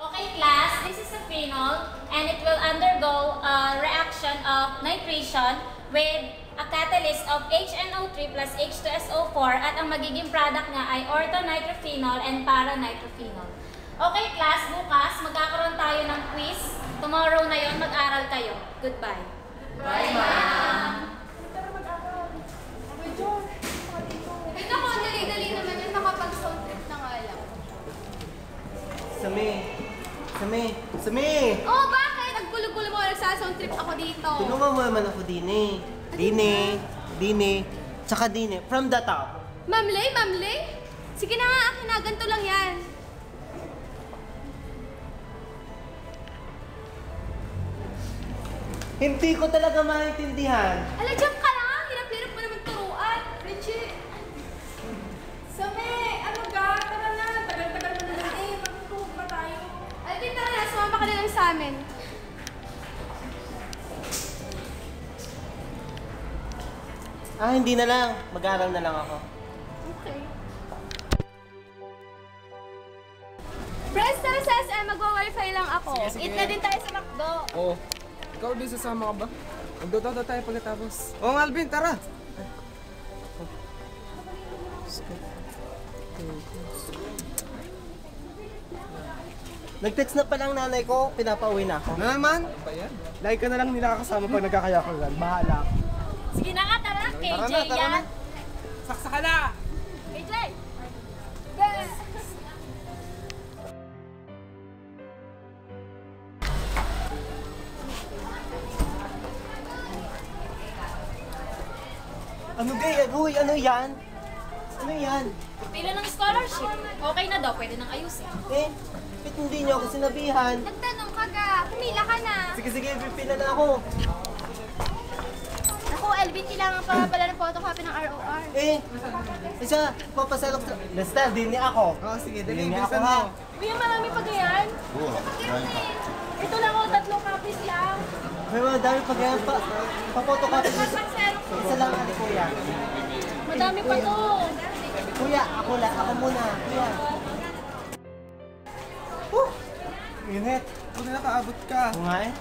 Okay class, this is a phenol and it will undergo a reaction of nitration with a catalyst of HNO3 plus H2SO4 at ang magiging product niya ay orthonitrophenol and paranitrophenol. Okay class, bukas magkakaroon tayo ng quiz. Tomorrow na yon, mag-aral kayo. Goodbye. Bye ma'am! Tara mag-aral. Okay, John. Ito ko, dali-dali naman yun. Nakapag-sound trip na nga lang. Sami! Oh, bakit? Naggulo-gulo mo. Nagsasound trip ako dito. Tinungan mo naman ako, Dine. Tsaka Dine. From the top. Mamley? Sige na nga, akin na. Ganito lang yan. Hindi ko talaga maintindihan. Ala, dyan ka lang. Hirap-hirap mo naman turuan. Richie. Sami, ano ga? Tara na. Tagal-tagal mo na lang. Magtutulog pa tayo. Alvin, tara na. Sumama ka na lang sa amin. Hindi na lang. Mag-aaral na lang ako. Okay. Friends, tara sa SM. Magwa-wifi lang ako. Sige. Eat na din tayo sa McDo. Oo. Ikaw din sasama ka ba? Magdodo tayo pagkatapos. Oo, Alvin, tara! Nag-text na palang nanay ko, pinapauwi na ako. Ano naman? Ano ba yan? Lagi ka na lang nila kasama pag nagkakayakan. Bahala. Sige na nga, tara. KJ Tara na. yan. Saksa ka na! KJ! Ano gay? Uy, ano yan? Ano yan? Pila ng scholarship. Okay na daw, pwede nang ayusin. Ba't hindi niyo ako sinabihan? Nagtanong ka ga. Pumila ka na. Sige, pipila na ako. Ako, Elvin, kailangan pa pala ng photocopy ng ROR. Isa, papasalok sa... Basta, din niya ako. Oo, sige, Din dali, niya ako bilisan ha. mo. Kuya, marami pa ganyan? Ito lang ako, 3 copies lang. May mga dami pa ganyan pa. Papotocopy ko sa... Isa lang ali, kuya. Madami pa to. Kuya, ako muna. Kuya. Init. Kung nakaabot ka. Oo nga eh.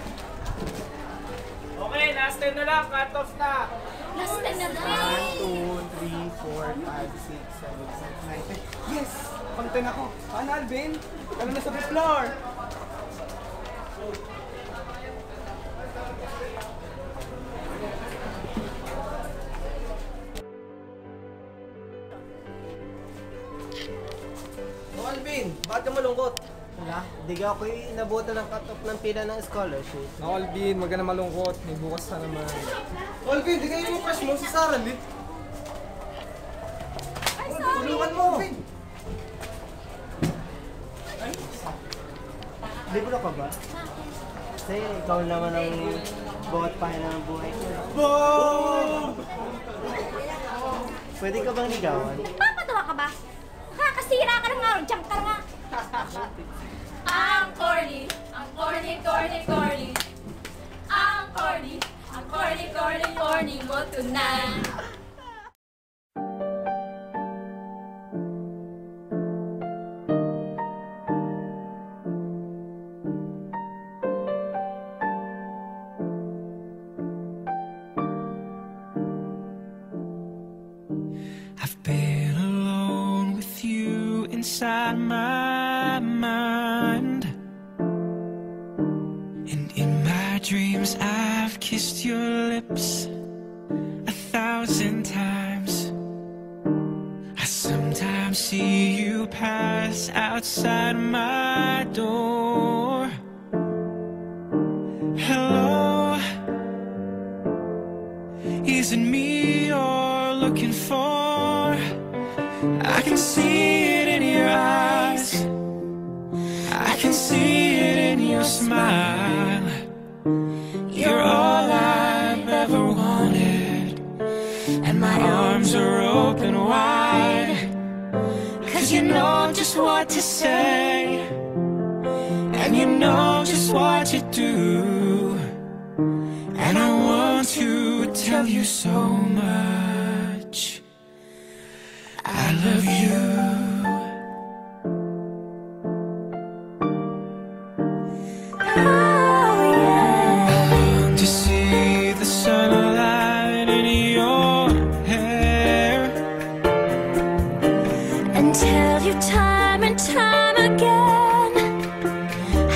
Okay, last 10 na lang. Cut off na. Last time na daw. 1, 2, 3, 4, 5, 6, 7, 8, 9, 10. Yes! Pang 10 ako. Paano, Alvin? Kalo na sa floor. Alvin, bakit ka malungkot? Wala. Hindi ka ako inabutan ng cut-off ng pila ng scholarship. Alvin, wag ka na malungkot. May bukas na naman. Alvin, di kayo yung crush mo si Sarah, Lit. Ay, sorry. Tulungan mo! Libro ka ba? Kasi ikaw naman ang bawat pahina ng buhay ko. Boom! Pwede ka bang ligawan? Papatawa ka ba? Nakakasira ka na nga. Diyan ka nga. Ang corny, ang corny. Ang corny mo tonight. I've been alone with you inside my mind, and in my dreams I've kissed your lips 1,000 times. I sometimes see you pass outside my door. Hello, is it me you're looking for? I can see it in your eyes, I can see it in your smile. You're all I've ever wanted, and my arms are open wide. 'Cause you know just what to say, and you know just what to do. And I want to tell you so much I love you. can tell you time and time again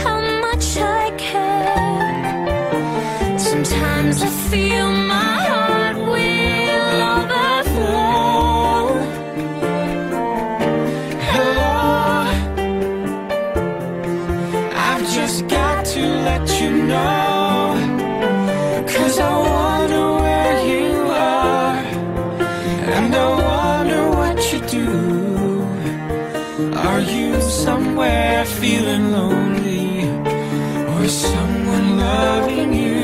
how much I care. Sometimes I feel my heart will overflow. Hello, I've just got to let you know, 'cause I wonder where you are, and I wonder what you do. Are you somewhere feeling lonely, or is someone loving you?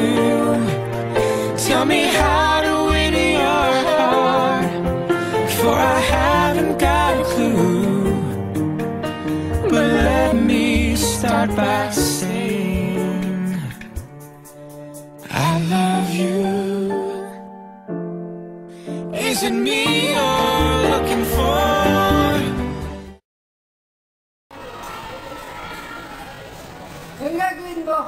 Tell me how to win your heart, for I haven't got a clue. But let me start by saying I love you. Is it me you're looking for? Yung gagawin mo?